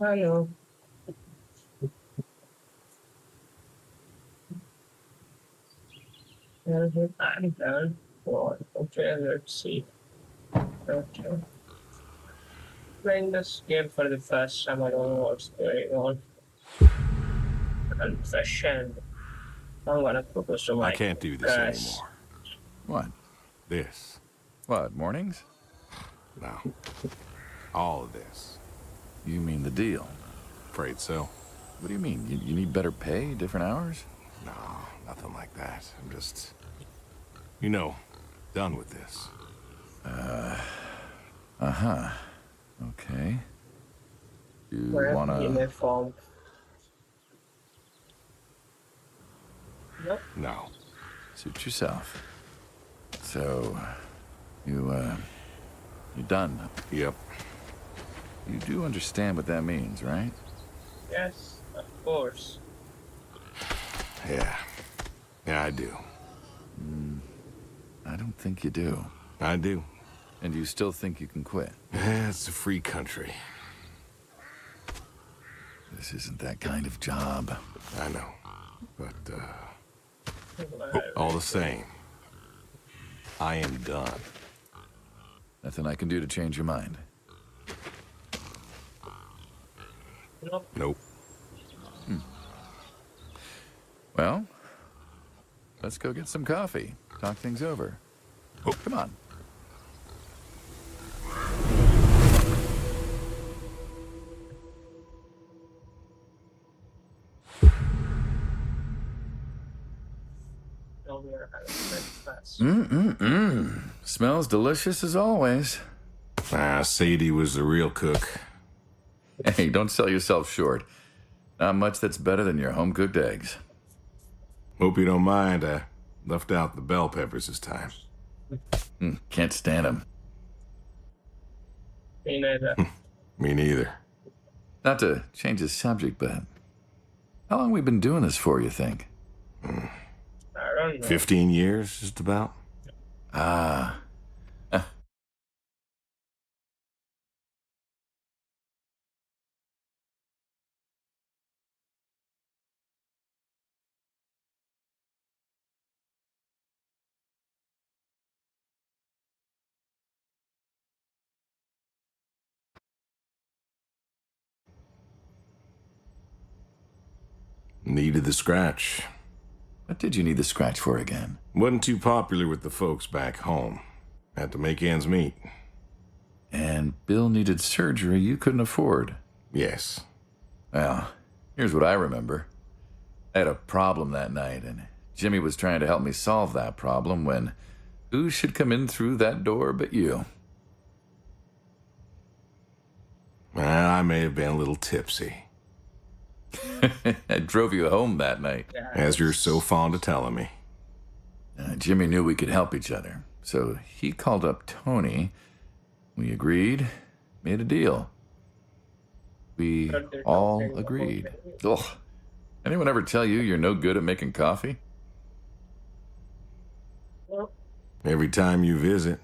Hello. I'm done. Well, okay, let's see. Okay. Playing this game for the first time, I don't know what's going on. Confession. I'm gonna propose to I my can't do this crush. anymore. What? This. What, mornings? No. All of this. You mean the deal? Afraid so. What do you mean? You need better pay, different hours? No, nothing like that. I'm just, you know, done with this. Uh-huh. Okay. You Where wanna... uniform. Nope. No. Suit yourself. So, you're done. Yep. You do understand what that means, right? Yes, of course. Yeah. Yeah, I do. I don't think you do. I do. And you still think you can quit? Yeah, it's a free country. This isn't that kind of job. I know. But, all the same, I am done. Nothing I can do to change your mind. Nope. Nope. Well, let's go get some coffee. Talk things over. Oh, come on. No, we are having breakfast. Smells delicious as always. Sadie was the real cook. Hey, don't sell yourself short. Not much that's better than your home-cooked eggs. Hope you don't mind. I left out the bell peppers this time. Can't stand them. Me neither. Me neither. Not to change the subject, but how long we been doing this for, you think? I don't know. 15 years, just about. Ah. Needed the scratch. What did you need the scratch for again? Wasn't too popular with the folks back home. Had to make ends meet. And Bill needed surgery you couldn't afford. Yes. Well, here's what I remember. I had a problem that night, and Jimmy was trying to help me solve that problem when who should come in through that door but you? Well, I may have been a little tipsy, I drove you home that night. Yeah. as you're so fond of telling me. Jimmy knew we could help each other, so he called up Tony. We agreed, made a deal. We all agreed. Ugh. Anyone ever tell you you're no good at making coffee? Well, Every time you visit.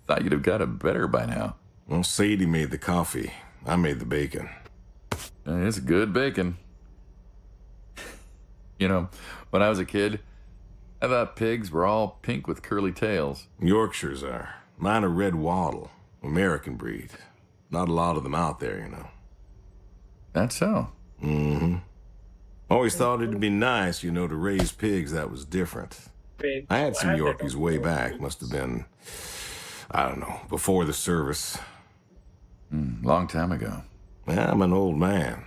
Thought you'd have got it better by now. Well, Sadie made the coffee. I made the bacon. It's good bacon. You know, when I was a kid, I thought pigs were all pink with curly tails. Yorkshires are. Mine are red wattle. American breed. Not a lot of them out there, you know. That's so. Mm-hmm. Always thought it'd be nice, to raise pigs that was different. Pigs. I had some Why they Yorkies don't way know back. pigs? Must have been, I don't know, before the service. Long time ago. I'm an old man.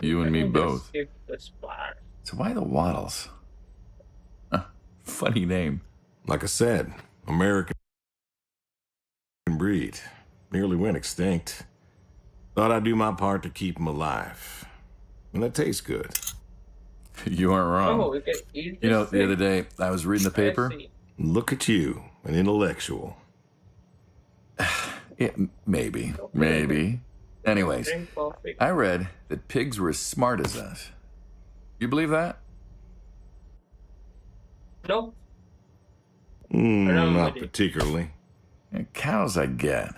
You and me Let both. just skip this part. So why the Waddles? Funny name. Like I said, American breed. Nearly went extinct. Thought I'd do my part to keep them alive. And that tastes good. You aren't wrong. Oh, we can eat You know, this the other thing? day, I was reading the I paper. see. Look at you, an intellectual. Yeah, maybe. Anyways, Drink coffee. I read that pigs were as smart as us. You believe that? Nope. Around Not with it. particularly. Yeah, cows, I get.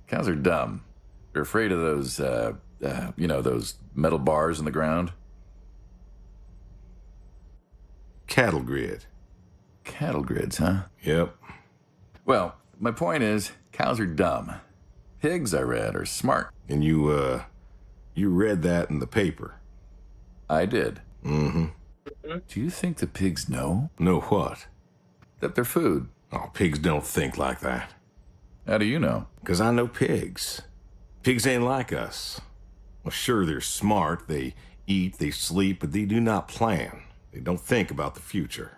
Cows are dumb. They're afraid of those, those metal bars in the ground. Cattle grid. Cattle grids, huh? Yep. Well, my point is, cows are dumb. Pigs, I read, are smart. And you read that in the paper. I did. Mm-hmm. Do you think the pigs know Know what? that they're food? Oh, pigs don't think like that. How do you know? 'Cause I know pigs. Pigs ain't like us. Well, sure, they're smart. They eat, they sleep, but they do not plan. They don't think about the future.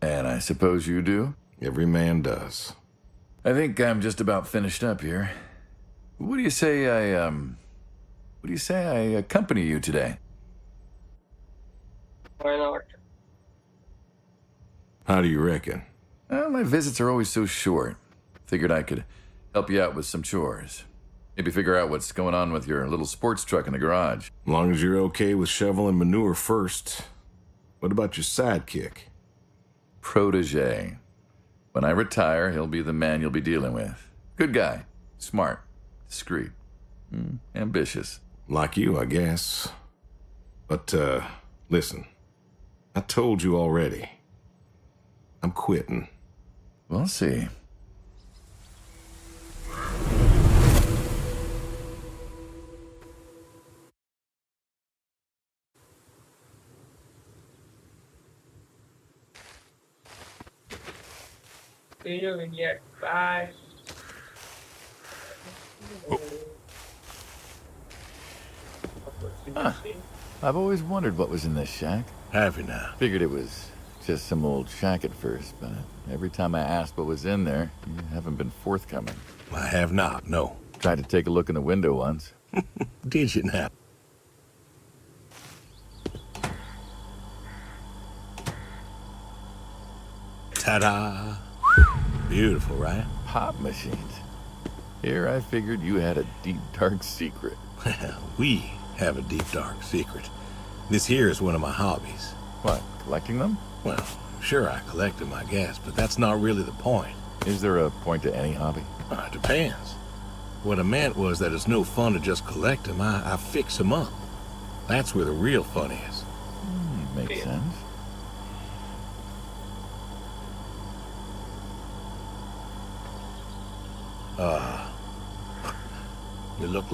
And I suppose you do? Every man does. I think I'm just about finished up here. What do you say I accompany you today? Why not? How do you reckon? Well, my visits are always so short. Figured I could help you out with some chores. Maybe figure out what's going on with your little sports truck in the garage. As long as you're okay with shoveling manure first. What about your sidekick? Protege. When I retire, he'll be the man you'll be dealing with. Good guy. Smart. Discreet. Ambitious. Like you, I guess. But, listen. I told you already. I'm quitting. We'll see. See you in yet. Bye. I've always wondered what was in this shack. Have you now? Figured it was just some old shack at first, but every time I asked what was in there, you haven't been forthcoming. I have not, no. Tried to take a look in the window once. Did you now? Ta-da! Beautiful, right? Pop machines. Here I figured you had a deep, dark secret. Well, we have a deep, dark secret. This here is one of my hobbies. What, collecting them? Well, sure, I collect them, I guess, but that's not really the point. Is there a point to any hobby? It depends. What I meant was that it's no fun to just collect them. I fix them up. That's where the real fun is. Makes sense. You look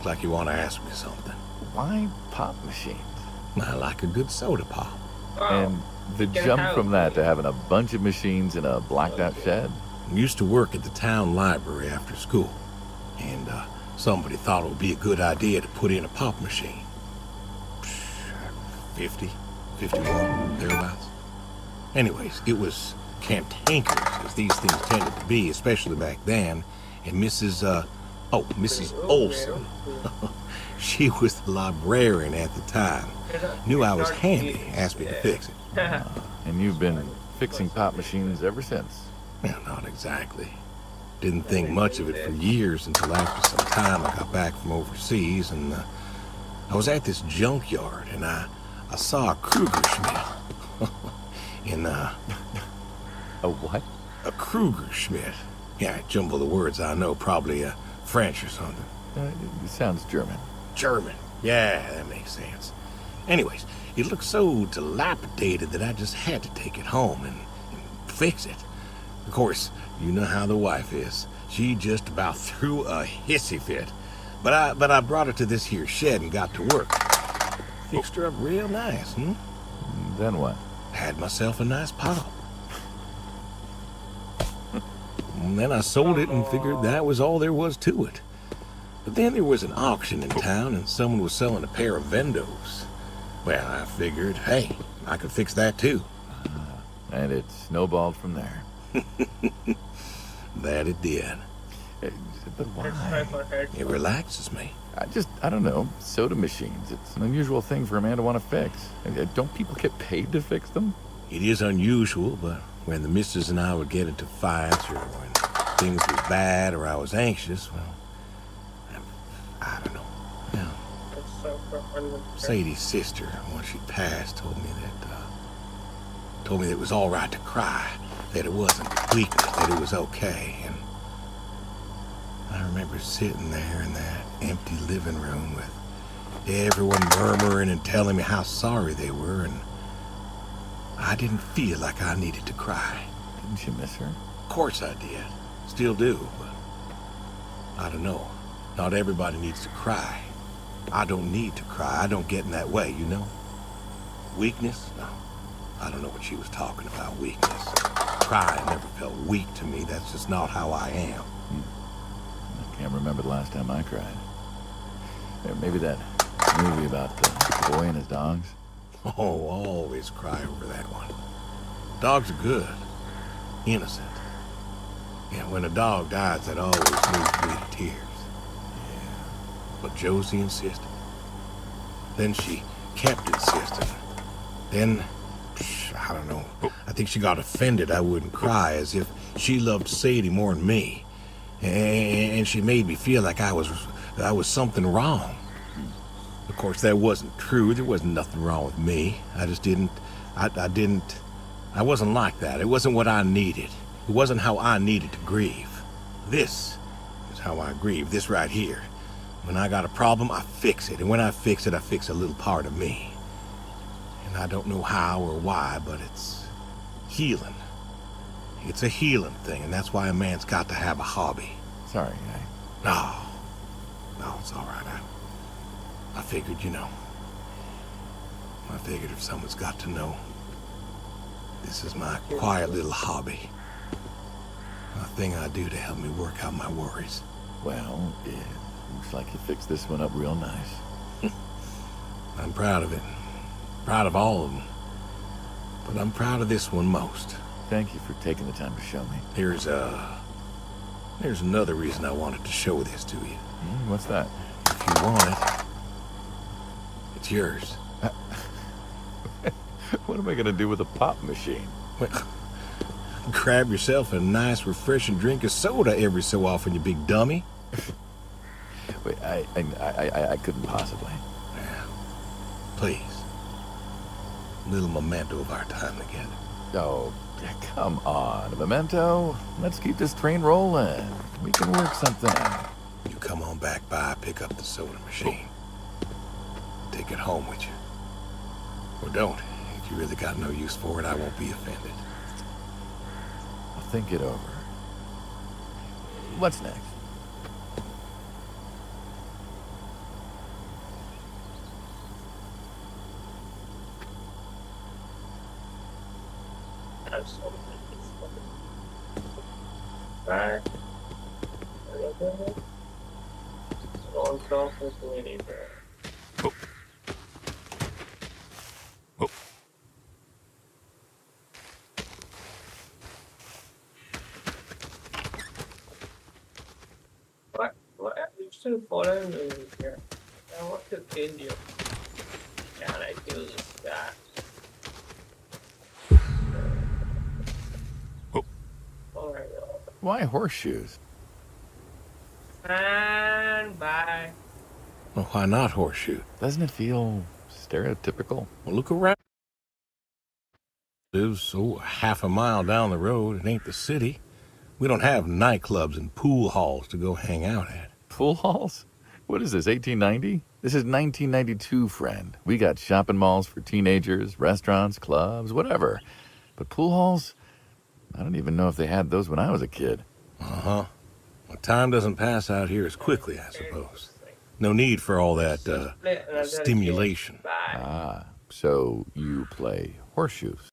like you want to ask me something. Why pop machines? I like a good soda pop. And the Can jump help. from that to having a bunch of machines in a blacked out shed? Used to work at the town library after school, and somebody thought it would be a good idea to put in a pop machine. 50, 51, thereabouts. Anyways, it was cantankerous, as these things tended to be, especially back then, and Mrs. Olson. She was the librarian at the time. Knew I was handy, asked me to fix it. And you've been fixing pop machines ever since. Well, not exactly. Didn't think much of it for years until after some time I got back from overseas, and I was at this junkyard, and I saw a Kruger Schmidt. And, A what? a Kruger Schmidt. Yeah, I jumble the words, I know, probably French or something. It sounds German. German. Yeah, that makes sense. Anyways, it looked so dilapidated that I just had to take it home and fix it. Of course, you know how the wife is. She just about threw a hissy fit. But I brought her to this here shed and got to work. Fixed her up real nice, Then what? Had myself a nice pop. And then I sold it and figured that was all there was to it. But then there was an auction in town and someone was selling a pair of Vendos. Well, I figured, hey, I could fix that too. And it snowballed from there. That it did. But Let's try why? for head. It relaxes me. I don't know, soda machines. It's an unusual thing for a man to want to fix. Don't people get paid to fix them? It is unusual, but when the missus and I would get into fights or when things was bad or I was anxious, well, I don't know. Now, Let's try for 100. Sadie's sister, once she passed, told me that it was all right to cry, that it wasn't weakness, that it was okay. And I remember sitting there in that empty living room with everyone murmuring and telling me how sorry they were, and I didn't feel like I needed to cry. Didn't you miss her? Of course I did. Still do, but I don't know. Not everybody needs to cry. I don't need to cry. I don't get in that way, you know? Weakness? No. I don't know what she was talking about, weakness. Crying never felt weak to me. That's just not how I am. I can't remember the last time I cried. Maybe that movie about the boy and his dogs. Oh, always cry over that one. Dogs are good. Innocent. Yeah, when a dog dies, that always moves me to tears. Yeah. But Josie insisted. Then she kept insisting. Then, I don't know. I think she got offended I wouldn't cry, as if she loved Sadie more than me. And she made me feel like I was something wrong. Of course, that wasn't true. There wasn't nothing wrong with me. I just didn't, I wasn't like that. It wasn't what I needed. It wasn't how I needed to grieve. This is how I grieve, this right here. When I got a problem, I fix it. And when I fix it, I fix a little part of me. And I don't know how or why, but it's healing. It's a healing thing, and that's why a man's got to have a hobby. Sorry, No, it's all right. I figured, you know. I figured if someone's got to know, this is my quiet little hobby. A thing I do to help me work out my worries. Well, it looks like you fixed this one up real nice. I'm proud of it. Proud of all of them. But I'm proud of this one most. Thank you for taking the time to show me. There's another reason I wanted to show this to you. What's that? If you want it, it's yours. What am I going to do with a pop machine? Well, grab yourself a nice, refreshing drink of soda every so often, you big dummy. Wait, I couldn't possibly. Yeah. Please. A little memento of our time together. Oh, come on, a memento. Let's keep this train rolling. We can work something out. You come on back by, pick up the soda machine. Take it home with you. Or don't. If you really got no use for it, I won't be offended. I'll think it over. What's next? Have something. Back. On top of the anywhere. Oh. Oh. What? What are you still following me here? I want to kill you. Can I do that? Oh. Oh my god. Why horseshoes? And bye. Well, why not horseshoe? Doesn't it feel stereotypical? Well, look around. Lives half a mile down the road. It ain't the city. We don't have nightclubs and pool halls to go hang out at. Pool halls? What is this, 1890? This is 1992, friend. We got shopping malls for teenagers, restaurants, clubs, whatever. But pool halls? I don't even know if they had those when I was a kid. Uh-huh. Well, time doesn't pass out here as quickly, I suppose. No need for all that Let's play another game. stimulation. Bye. So you play horseshoes.